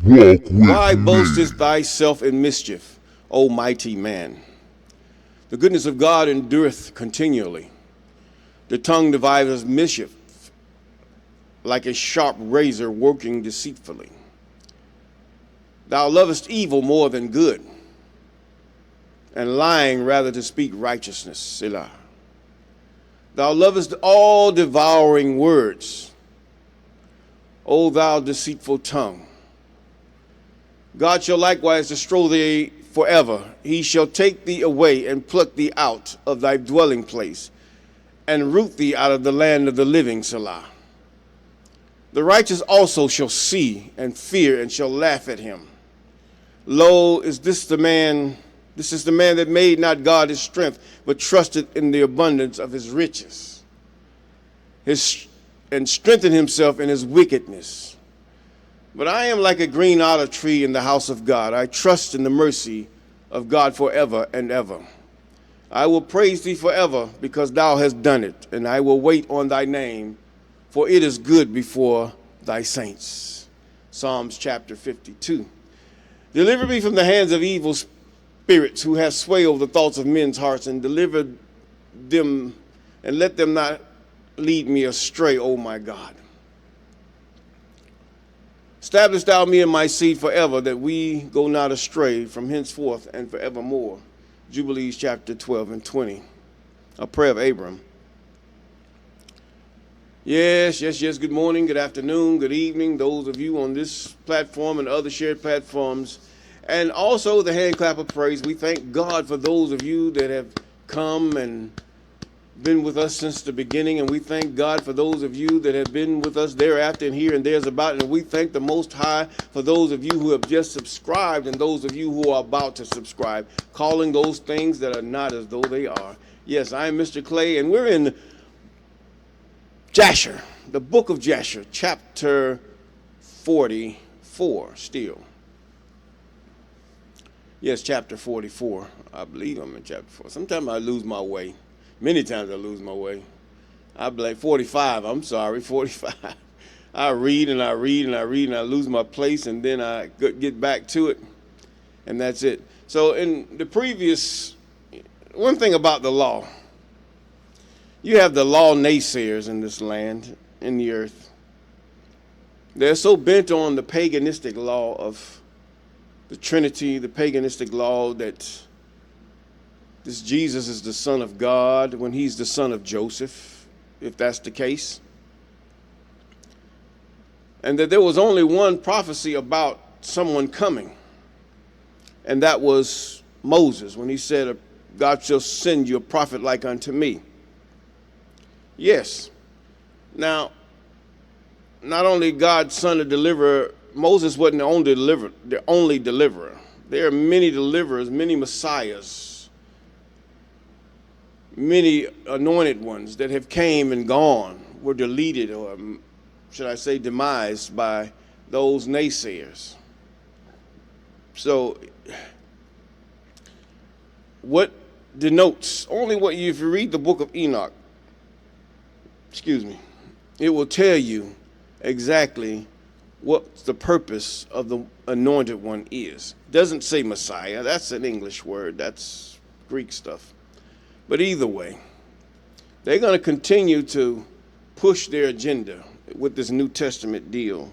Walk with Why me. boastest thyself in mischief, O mighty man? The goodness of God endureth continually. The tongue deviseth mischief, like a sharp razor working deceitfully. Thou lovest evil more than good, and lying rather to speak righteousness. Selah. Thou lovest all devouring words, O thou deceitful tongue. God shall likewise destroy thee forever. He shall take thee away and pluck thee out of thy dwelling place, and root thee out of the land of the living. Selah. The righteous also shall see and fear and shall laugh at him. Lo, this is the man that made not God his strength, but trusted in the abundance of his riches, and strengthened himself in his wickedness. But I am like a green olive tree in the house of God. I trust in the mercy of God forever and ever. I will praise thee forever because thou hast done it, and I will wait on thy name, for it is good before thy saints. Psalms chapter 52. Deliver me from the hands of evil spirits who have sway over the thoughts of men's hearts, and deliver them, and let them not lead me astray, O my God. Establish thou me and my seed forever, that we go not astray from henceforth and forevermore. Jubilees chapter 12 and 20. A prayer of Abram. Yes. Good morning, good afternoon, good evening, those of you on this platform and other shared platforms. And also the hand clap of praise. We thank God for those of you that have come and been with us since the beginning, and we thank God for those of you that have been with us thereafter and here and there's about, and we thank the Most High for those of you who have just subscribed and those of you who are about to subscribe, calling those things that are not as though they are. Yes, I am Mr. Clay, and we're in Jasher, the book of Jasher, chapter 44 still. Yes, chapter 44. I believe I'm in chapter 4. Sometimes I lose my way. Many times I lose my way. I blame 45. I'm sorry, 45. I read and I lose my place, and then I get back to it, and that's it. So in the previous, one thing about the law, you have the law naysayers in this land, in the earth. They're so bent on the paganistic law of the Trinity, the paganistic law that this Jesus is the Son of God when he's the son of Joseph, if that's the case. And that there was only one prophecy about someone coming, and that was Moses, when he said, God shall send you a prophet like unto me. Yes. Now, not only God's son to deliver, Moses wasn't the only deliverer. There are many deliverers, many messiahs, many anointed ones that have came and gone, were deleted, or should I say demised, by those naysayers. So what denotes, only what you, if you read the book of Enoch, it will tell you exactly what the purpose of the anointed one is. It doesn't say Messiah, that's an English word, that's Greek stuff. But either way, they're going to continue to push their agenda with this New Testament deal.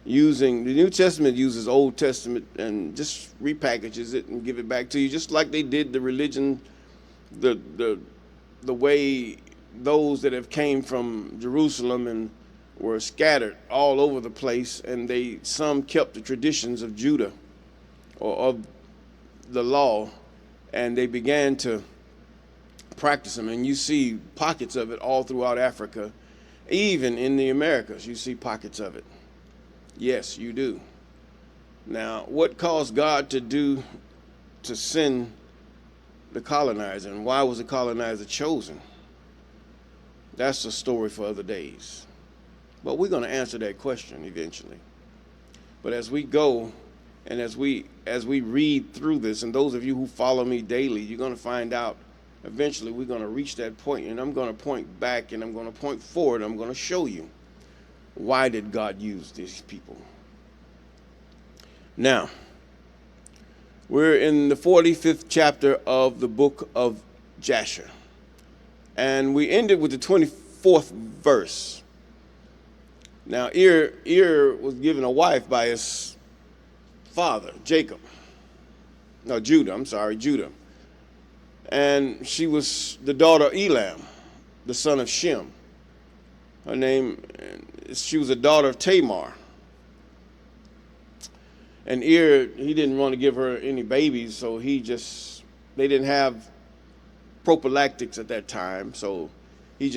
Using the New Testament uses Old Testament and just repackages it and give it back to you, just like they did the religion, the way those that have came from Jerusalem and were scattered all over the place, and some kept the traditions of Judah or of the law, and they began to practice them. And you see pockets of it all throughout Africa, even in the Americas. You see pockets of it. Yes, you do. Now, what caused God to send the colonizer, and why was the colonizer chosen? That's a story for other days. But we're going to answer that question eventually. But as we go and as we read through this, and those of you who follow me daily, you're going to find out eventually we're going to reach that point, and I'm going to point back and I'm going to point forward. I'm going to show you, why did God use these people? Now, we're in the 45th chapter of the book of Jasher. And we ended with the 24th verse. Now, Ir was given a wife by his father, Judah. And she was the daughter of Elam, the son of Shem. She was a daughter of Tamar. And Ir, he didn't want to give her any babies, so they didn't have prophylactics at that time, so he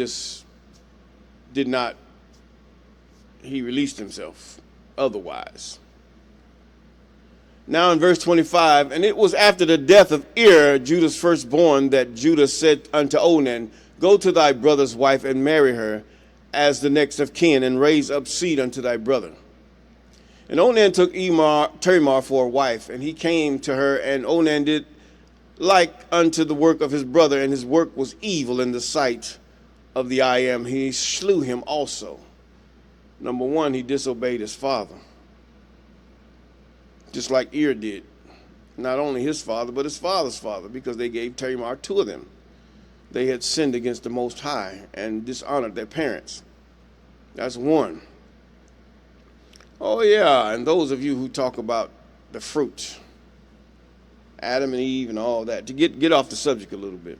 released himself otherwise. Now in verse 25, and it was after the death of Ir, Judah's firstborn, that Judah said unto Onan, Go to thy brother's wife and marry her as the next of kin, and raise up seed unto thy brother. And Onan took Tamar for a wife, and he came to her, and Onan did like unto the work of his brother, and his work was evil in the sight of the I Am. He slew him also. Number one, he disobeyed his father, just like Ir did. Not only his father, but his father's father, because they gave Tamar to them. They had sinned against the Most High and dishonored their parents. That's one. Oh yeah, and those of you who talk about the fruit, Adam and Eve and all that, to get off the subject a little bit.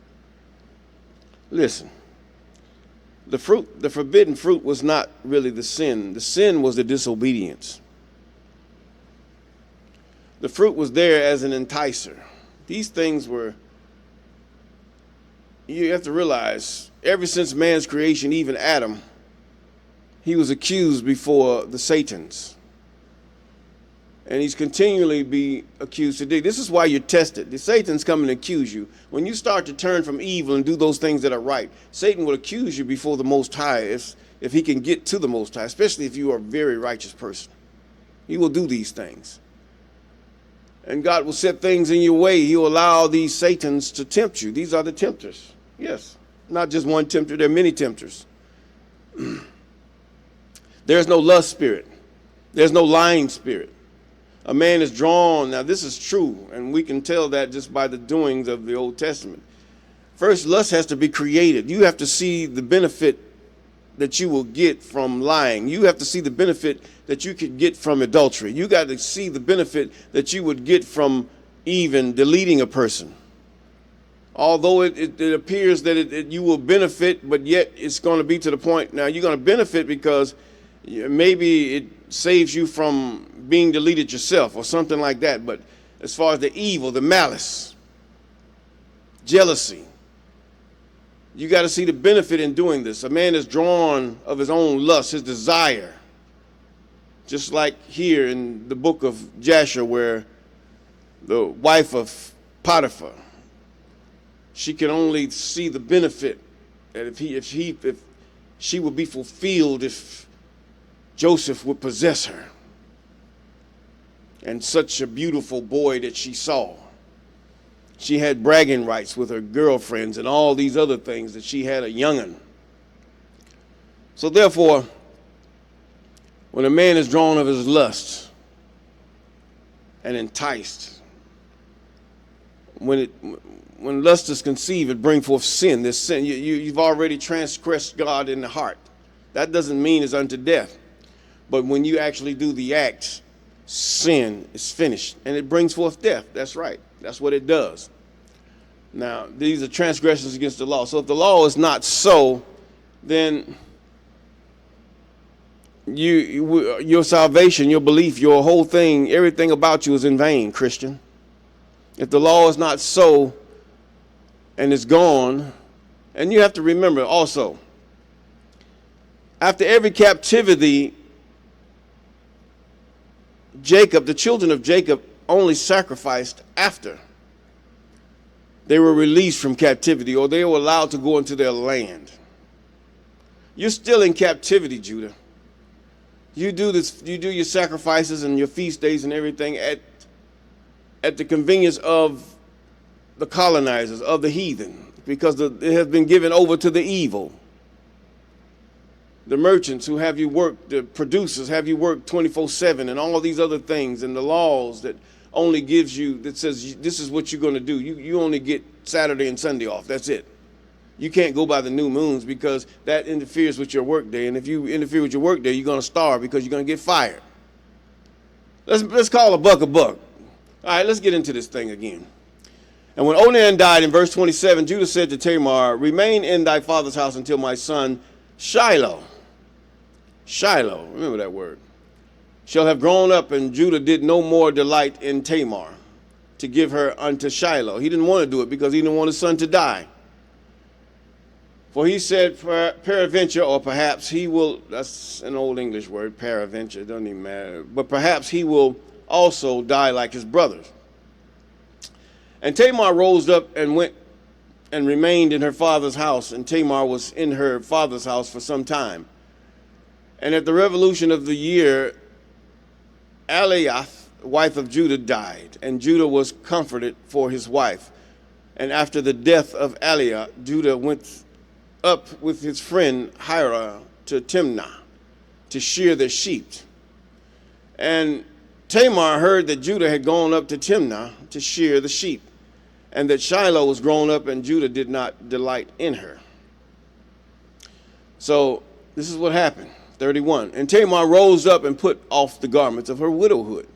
Listen, the forbidden fruit was not really the sin. The sin was the disobedience. The fruit was there as an enticer. These things were, you have to realize, ever since man's creation, even Adam, he was accused before the Satans. And he's continually be accused today. This is why you're tested. The Satan's come and accuse you. When you start to turn from evil and do those things that are right, Satan will accuse you before the Most High if he can get to the Most High, especially if you are a very righteous person. He will do these things. And God will set things in your way. He'll allow these Satans to tempt you. These are the tempters. Yes, not just one tempter. There are many tempters. There's no lust spirit. There's no lying spirit. A man is drawn. Now, this is true, and we can tell that just by the doings of the Old Testament. First, lust has to be created. You have to see the benefit that you will get from lying. You have to see the benefit that you could get from adultery. You got to see the benefit that you would get from even deleting a person. Although it appears that you will benefit, but yet it's going to be to the point, now you're going to benefit because maybe it saves you from being deleted yourself or something like that. But as far as the evil, the malice, jealousy, you got to see the benefit in doing this. A man is drawn of his own lust, his desire. Just like here in the book of Jasher, where the wife of Potiphar, she can only see the benefit that if she would be fulfilled if Joseph would possess her. And such a beautiful boy that she saw. She had bragging rights with her girlfriends and all these other things, that she had a young'un. So therefore, when a man is drawn of his lust and enticed, when lust is conceived, it brings forth sin. This sin, you've already transgressed God in the heart. That doesn't mean it's unto death. But when you actually do the act, sin is finished, and it brings forth death. That's right. That's what it does. Now, these are transgressions against the law. So if the law is not so, then your salvation, your belief, your whole thing, everything about you is in vain, Christian. If the law is not so and it's gone, and you have to remember also, after every captivity, the children of Jacob only sacrificed after they were released from captivity, or they were allowed to go into their land. You're still in captivity, Judah. You do your sacrifices and your feast days and everything at the convenience of the colonizers, of the heathen, because it has been given over to the evil. the merchants who have you work, the producers have you work 24/7, and all these other things, and the laws that only gives you, that says this is what you're going to do. You only get Saturday and Sunday off. That's it. You can't go by the new moons because that interferes with your work day. And if you interfere with your work day, you're going to starve because you're going to get fired. Let's call a buck a buck. All right, let's get into this thing again. And when Onan died, in verse 27, Judah said to Tamar, remain in thy father's house until my son Shiloh, remember that word, shall have grown up. And Judah did no more delight in Tamar to give her unto Shiloh. He didn't want to do it because he didn't want his son to die. For he said, peradventure, or perhaps he will, that's an old English word, peradventure, it doesn't even matter, but perhaps he will also die like his brothers. And Tamar rose up and went and remained in her father's house, and Tamar was in her father's house for some time. And at the revolution of the year, Aliath, wife of Judah, died, and Judah was comforted for his wife. And after the death of Aliath, Judah went up with his friend Hira to Timnah to shear their sheep. And Tamar heard that Judah had gone up to Timnah to shear the sheep, and that Shiloh was grown up, and Judah did not delight in her. So this is what happened. 31. And Tamar rose up and put off the garments of her widowhood.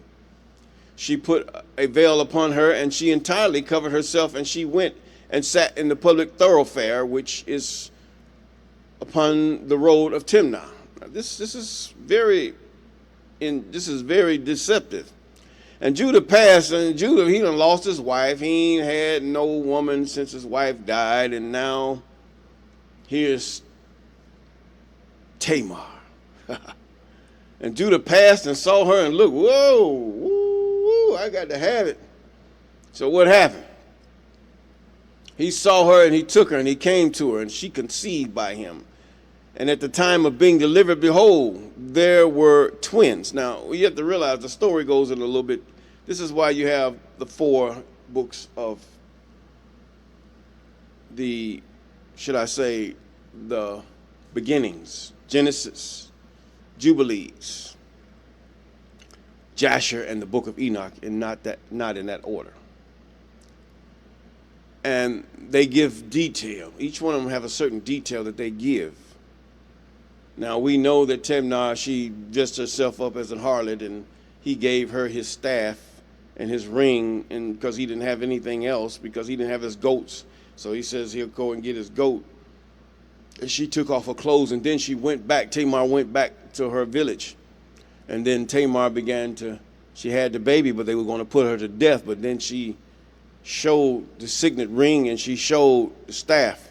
She put a veil upon her, and she entirely covered herself, and she went and sat in the public thoroughfare, which is upon the road of Timnah. Now, this is very deceptive. And Judah passed, and Judah, he done lost his wife. He ain't had no woman since his wife died, and now here's Tamar. And Judah passed and saw her and looked, whoa, woo, I got to have it. So what happened? He saw her and he took her and he came to her, and she conceived by him. And at the time of being delivered, behold, there were twins. Now, you have to realize the story goes in a little bit. This is why you have the 4 books of the, should I say, the beginnings: Genesis, Jubilees, Jasher, and the book of Enoch, and not in that order. And they give detail. Each one of them have a certain detail that they give. Now, we know that Timnah, she dressed herself up as a harlot, and he gave her his staff and his ring, and because he didn't have anything else, because he didn't have his goats. So he says he'll go and get his goat. And she took off her clothes, and then Tamar went back to her village. And then Tamar she had the baby, but they were going to put her to death. But then she showed the signet ring, and she showed the staff.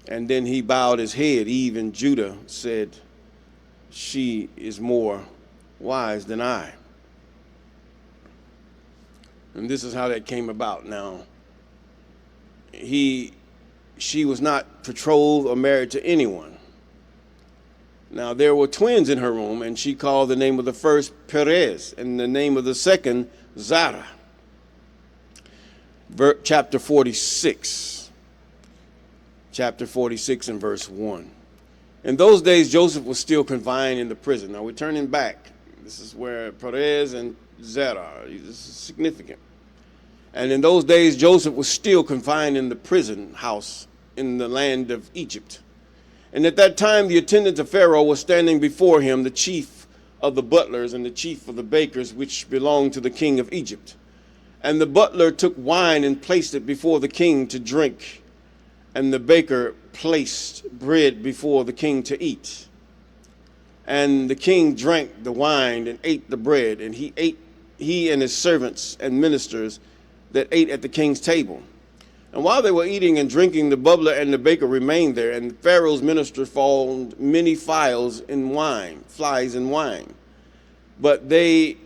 And then he bowed his head. Even Judah said, she is more wise than I. And this is how that came about. Now, she was not betrothed or married to anyone. Now, there were twins in her womb, and she called the name of the first Perez, and the name of the second Zara. Chapter 46 and verse 1. In those days, Joseph was still confined in the prison. Now, we're turning back. This is where Perez and Zara, this is significant. And in those days, Joseph was still confined in the prison house in the land of Egypt. And at that time, the attendants of Pharaoh was standing before him, the chief of the butlers and the chief of the bakers, which belonged to the king of Egypt. And the butler took wine and placed it before the king to drink, and the baker placed bread before the king to eat. And the king drank the wine and ate the bread, and he and his servants and ministers that ate at the king's table. And while they were eating and drinking, the butler and the baker remained there, and Pharaoh's minister found many flies in wine. But the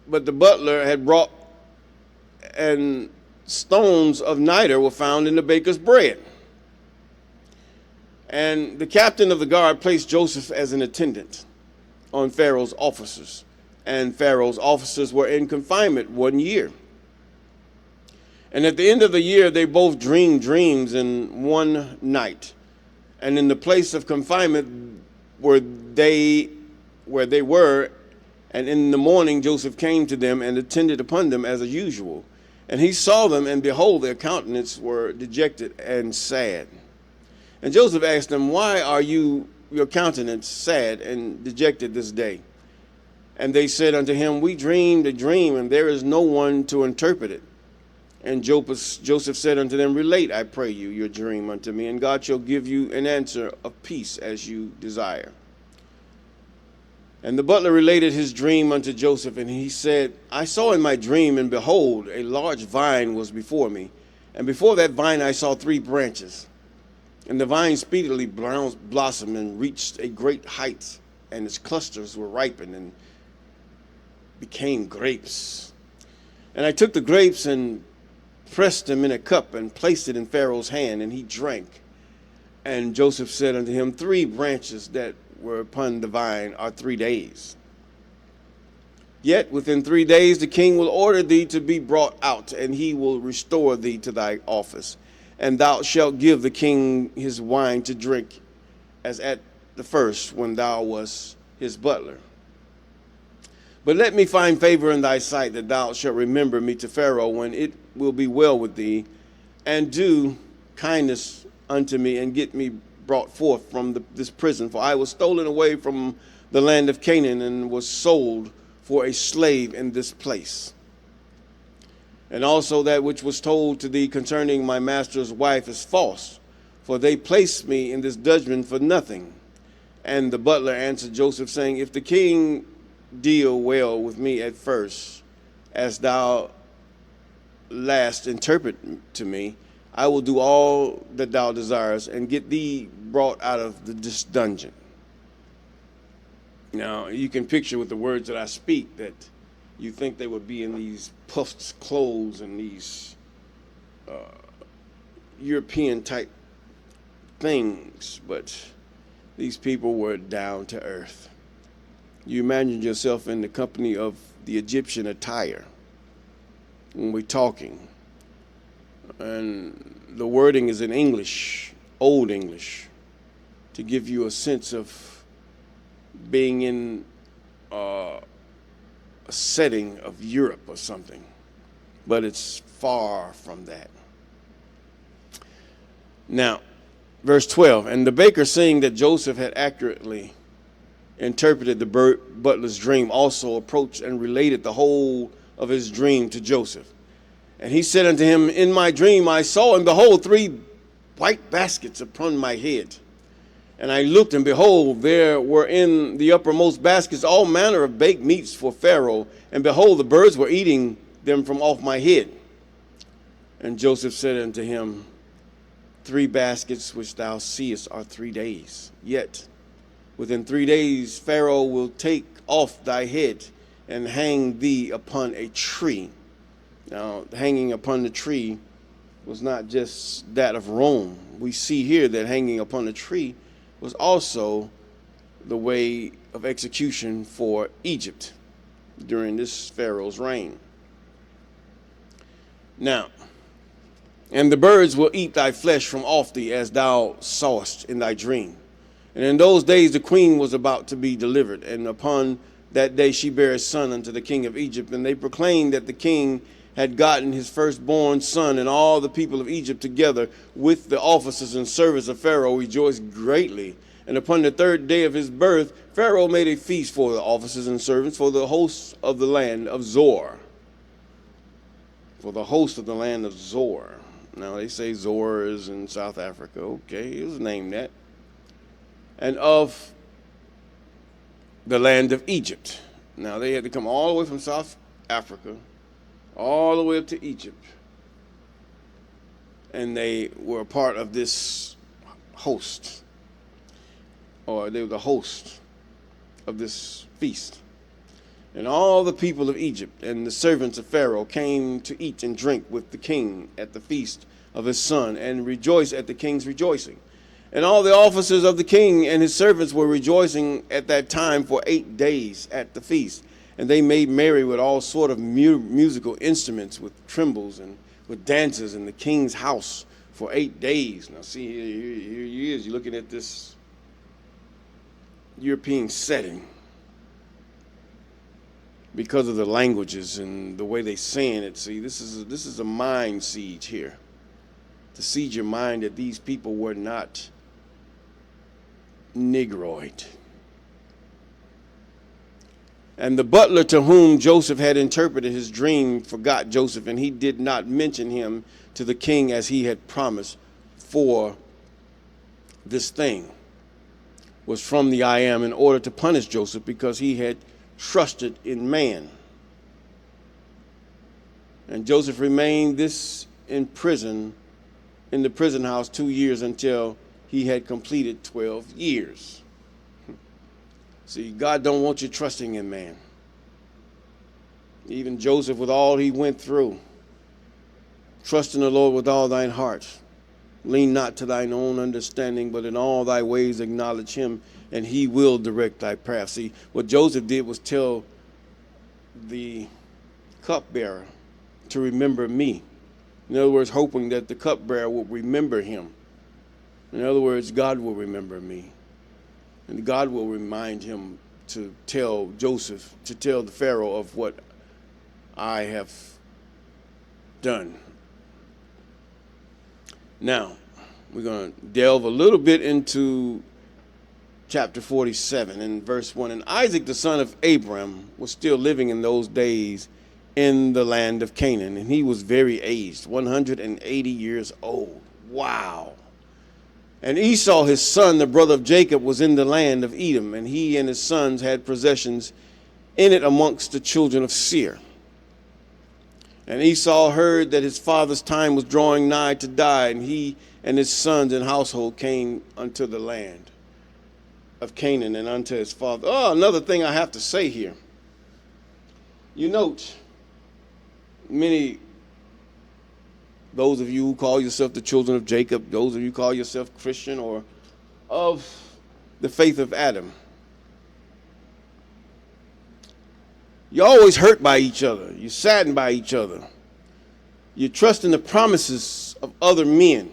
butler had brought, and stones of niter were found in the baker's bread. And the captain of the guard placed Joseph as an attendant on Pharaoh's officers. And Pharaoh's officers were in confinement 1 year. And at the end of the year, they both dreamed dreams in one night. and in the place of confinement where they were. And in the morning Joseph came to them and attended upon them as usual. And he saw them, and behold, their countenances were dejected and sad. And Joseph asked them, why are your countenance sad and dejected this day? And they said unto him, we dreamed a dream, and there is no one to interpret it. And Joseph said unto them, relate, I pray you, your dream unto me, and God shall give you an answer of peace as you desire. And the butler related his dream unto Joseph, and he said, I saw in my dream, and behold, a large vine was before me. And before that vine I saw 3 branches. And the vine speedily blossomed and reached a great height, and its clusters were ripened and became grapes. And I took the grapes and pressed them in a cup and placed it in Pharaoh's hand, and he drank. And Joseph said unto him, 3 branches that were upon the vine are 3 days. Yet within 3 days the king will order thee to be brought out, and he will restore thee to thy office. And thou shalt give the king his wine to drink, as at the first when thou wast his butler. But let me find favor in thy sight, that thou shalt remember me to Pharaoh when it will be well with thee, and do kindness unto me, and get me brought forth from this prison. For I was stolen away from the land of Canaan, and was sold for a slave in this place. And also that which was told to thee concerning my master's wife is false, for they placed me in this dungeon for nothing. And the butler answered Joseph, saying, if the king deal well with me at first, as thou last interpret to me, I will do all that thou desirest, and get thee brought out of this dungeon. Now, you can picture with the words that I speak that you think they would be in these puffed clothes and these European type things, but these people were down to earth. You imagine yourself in the company of the Egyptian attire when we're talking. And the wording is in English, Old English, to give you a sense of being in a setting of Europe or something. But it's far from that. Now, verse 12, and the baker, seeing that Joseph had accurately interpreted the butler's dream, also approached and related the whole of his dream to Joseph. And he said unto him, in my dream I saw, and behold, 3 white baskets upon my head. And I looked, and behold, there were in the uppermost baskets all manner of baked meats for Pharaoh, and behold, the birds were eating them from off my head. And Joseph said unto him, 3 baskets which thou seest are 3 days. Yet within 3 days Pharaoh will take off thy head and hang thee upon a tree. Now, hanging upon the tree was not just that of Rome. We see here that hanging upon the tree was also the way of execution for Egypt during this Pharaoh's reign. Now, and the birds will eat thy flesh from off thee, as thou sawest in thy dream. And in those days the queen was about to be delivered, and upon that day she bare a son unto the king of Egypt. And they proclaimed that the king had gotten his firstborn son, and all the people of Egypt together with the officers and servants of Pharaoh rejoiced greatly. And upon the 3rd day of his birth, Pharaoh made a feast for the officers and servants, for the host of the land of Zor. For the host of the land of Zor. Now they say Zor is in South Africa. Okay, it was named that. And of the land of Egypt. Now they had to come all the way from South Africa all the way up to Egypt. And they were a part of this host, or they were the host of this feast. And all the people of Egypt and the servants of Pharaoh came to eat and drink with the king at the feast of his son, and rejoice at the king's rejoicing. And all the officers of the king and his servants were rejoicing at that time for 8 days at the feast. And they made merry with all sort of musical instruments, with timbrels and with dances in the king's house for 8 days. Now, see, here he is. You're looking at this European setting because of the languages and the way they saying it. See, this is a mind siege here. To siege your mind that these people were not Negroid. And the butler to whom Joseph had interpreted his dream forgot Joseph, and he did not mention him to the king as he had promised, for this thing was from the I Am, in order to punish Joseph because he had trusted in man. And Joseph remained in the prison house 2 years, until he had completed 12 years. See, God don't want you trusting in man. Even Joseph, with all he went through, trust in the Lord with all thine heart. Lean not to thine own understanding, but in all thy ways acknowledge him, and he will direct thy path. See, what Joseph did was tell the cupbearer to remember me. In other words, hoping that the cupbearer will remember him. In other words, God will remember me. And God will remind him to tell Joseph, to tell the Pharaoh of what I have done. Now, we're going to delve a little bit into chapter 47 and verse 1. And Isaac, the son of Abraham, was still living in those days in the land of Canaan. And he was very aged, 180 years old. Wow. And Esau, his son, the brother of Jacob, was in the land of Edom, and he and his sons had possessions in it amongst the children of Seir. And Esau heard that his father's time was drawing nigh to die, and he and his sons and household came unto the land of Canaan and unto his father. Oh, another thing I have to say here. You note, those of you who call yourself the children of Jacob, those of you who call yourself Christian or of the faith of Adam, you're always hurt by each other. You're saddened by each other. You trust in the promises of other men.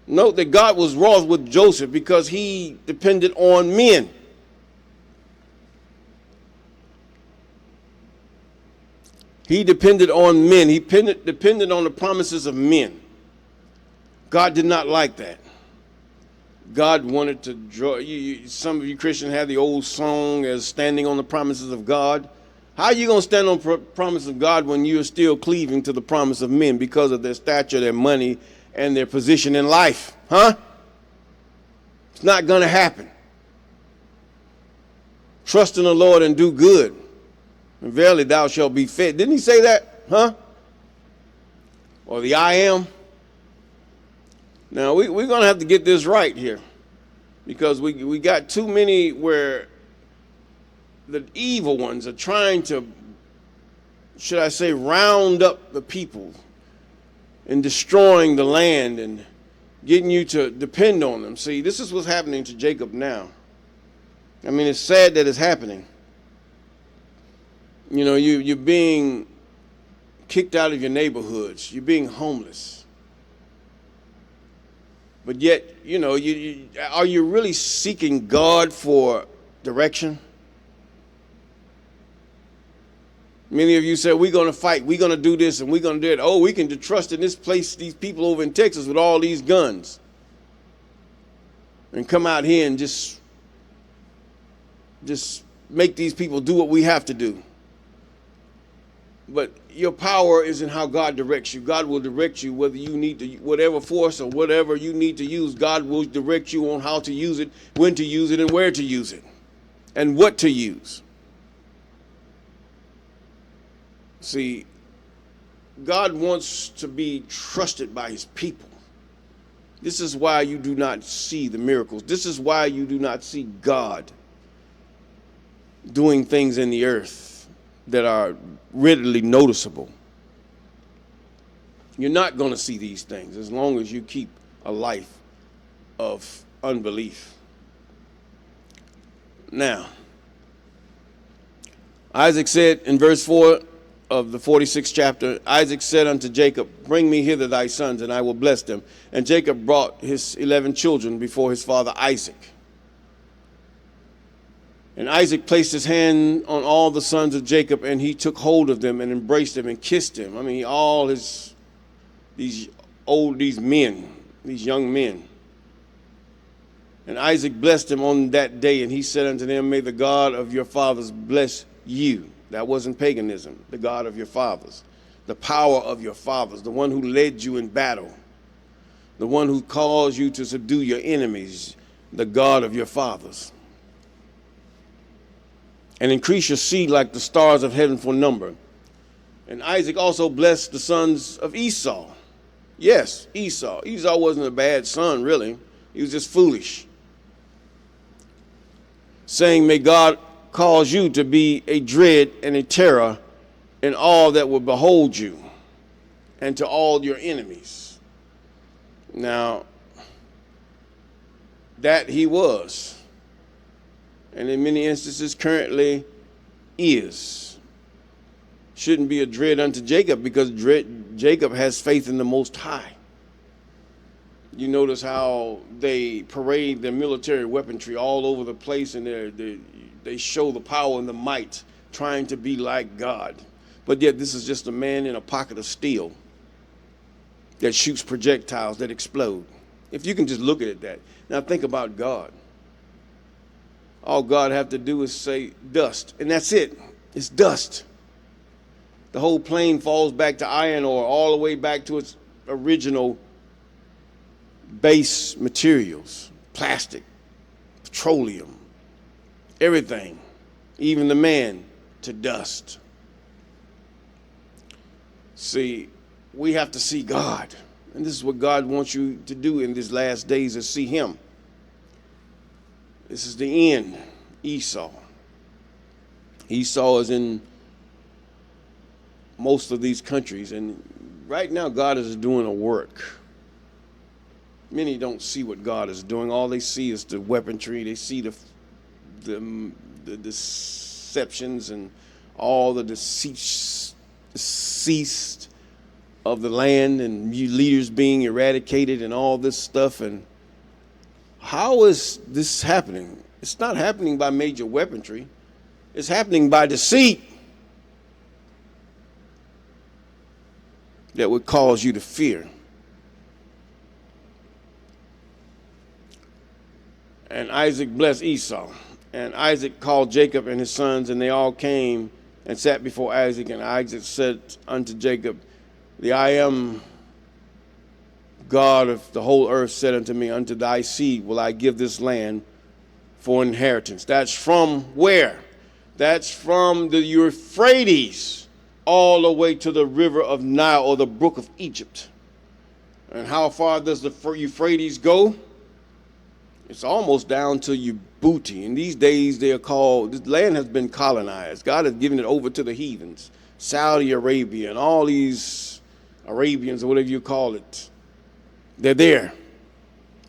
Note that God was wroth with Joseph because he depended on men. He depended on men. He depended on the promises of men. God did not like that. God wanted to draw you. Some of you Christians have the old song as standing on the promises of God. How are you going to stand on the promise of God when you're still cleaving to the promise of men because of their stature, their money, and their position in life? Huh? It's not going to happen. Trust in the Lord and do good, and verily thou shalt be fed. Didn't he say that? Huh? Or the I Am? Now, we're going to have to get this right here, because we got too many where the evil ones are trying to, should I say, round up the people and destroying the land and getting you to depend on them. See, this is what's happening to Jacob now. I mean, it's sad that it's happening. You know, you're being kicked out of your neighborhoods. You're being homeless. But yet, you know, are you really seeking God for direction? Many of you said, we're going to fight, we're going to do this, and we're going to do it. Oh, we can trust in this place, these people over in Texas with all these guns. And come out here and just make these people do what we have to do. But your power is in how God directs you. God will direct you whether you need to, whatever force or whatever you need to use. God will direct you on how to use it, when to use it, and where to use it, and what to use. See, God wants to be trusted by his people. This is why you do not see the miracles. This is why you do not see God doing things in the earth that are readily noticeable. You're not going to see these things as long as you keep a life of unbelief. Now, Isaac said in verse 4, of the 46th chapter, Isaac said unto Jacob, bring me hither thy sons, and I will bless them. And Jacob brought his 11 children before his father Isaac. And Isaac placed his hand on all the sons of Jacob, and he took hold of them and embraced them and kissed them. I mean, all these men, these young men. And Isaac blessed them on that day, and he said unto them, may the God of your fathers bless you. That wasn't paganism. The God of your fathers, the power of your fathers, the one who led you in battle, the one who caused you to subdue your enemies, the God of your fathers. And increase your seed like the stars of heaven for number. And Isaac also blessed the sons of Esau. Yes, Esau. Esau wasn't a bad son, really. He was just foolish. Saying, may God cause you to be a dread and a terror in all that will behold you, and to all your enemies. Now, that he was, and in many instances currently is. Shouldn't be a dread unto Jacob, because Jacob has faith in the Most High. You notice how they parade their military weaponry all over the place, and they show the power and the might, trying to be like God. But yet this is just a man in a pocket of steel that shoots projectiles that explode. If you can just look at it that. Now think about God. All God have to do is say dust, and that's it. It's dust. The whole plane falls back to iron ore, all the way back to its original base materials, plastic, petroleum, everything, even the man, to dust. See, we have to see God, and this is what God wants you to do in these last days, is see him. This is the end. Esau. Esau is in most of these countries, and right now God is doing a work. Many don't see what God is doing. All they see is the weaponry. They see the deceptions and all the deceased of the land, and leaders being eradicated and all this stuff. And how is this happening? It's not happening by major weaponry. It's happening by deceit that would cause you to fear. And Isaac blessed Esau. And Isaac called Jacob and his sons, and they all came and sat before Isaac. And Isaac said unto Jacob, the I am God of the whole earth said unto me, unto thy seed will I give this land for inheritance. That's from where? That's from the Euphrates all the way to the river of Nile, or the brook of Egypt. And how far does the Euphrates go? It's almost down to Djibouti. In these days, they are called, this land has been colonized. God has given it over to the heathens, Saudi Arabia, and all these Arabians, or whatever you call it. They're there.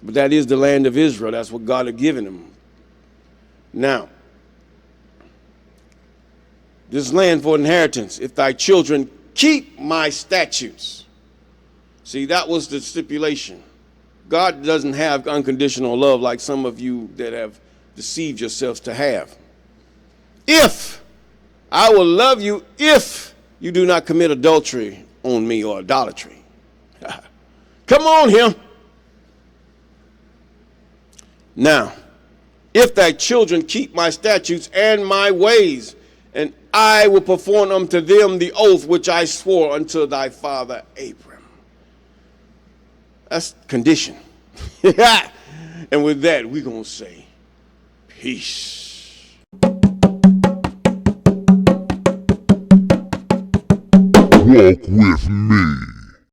But that is the land of Israel. That's what God had given them. Now, this land for inheritance, if thy children keep my statutes. See, that was the stipulation. God doesn't have unconditional love like some of you that have deceived yourselves to have. If I will love you, if you do not commit adultery on me, or idolatry. Come on here. Now, if thy children keep my statutes and my ways, and I will perform unto them the oath which I swore unto thy father Abram. That's condition. And with that, we're going to say, peace. Walk with me.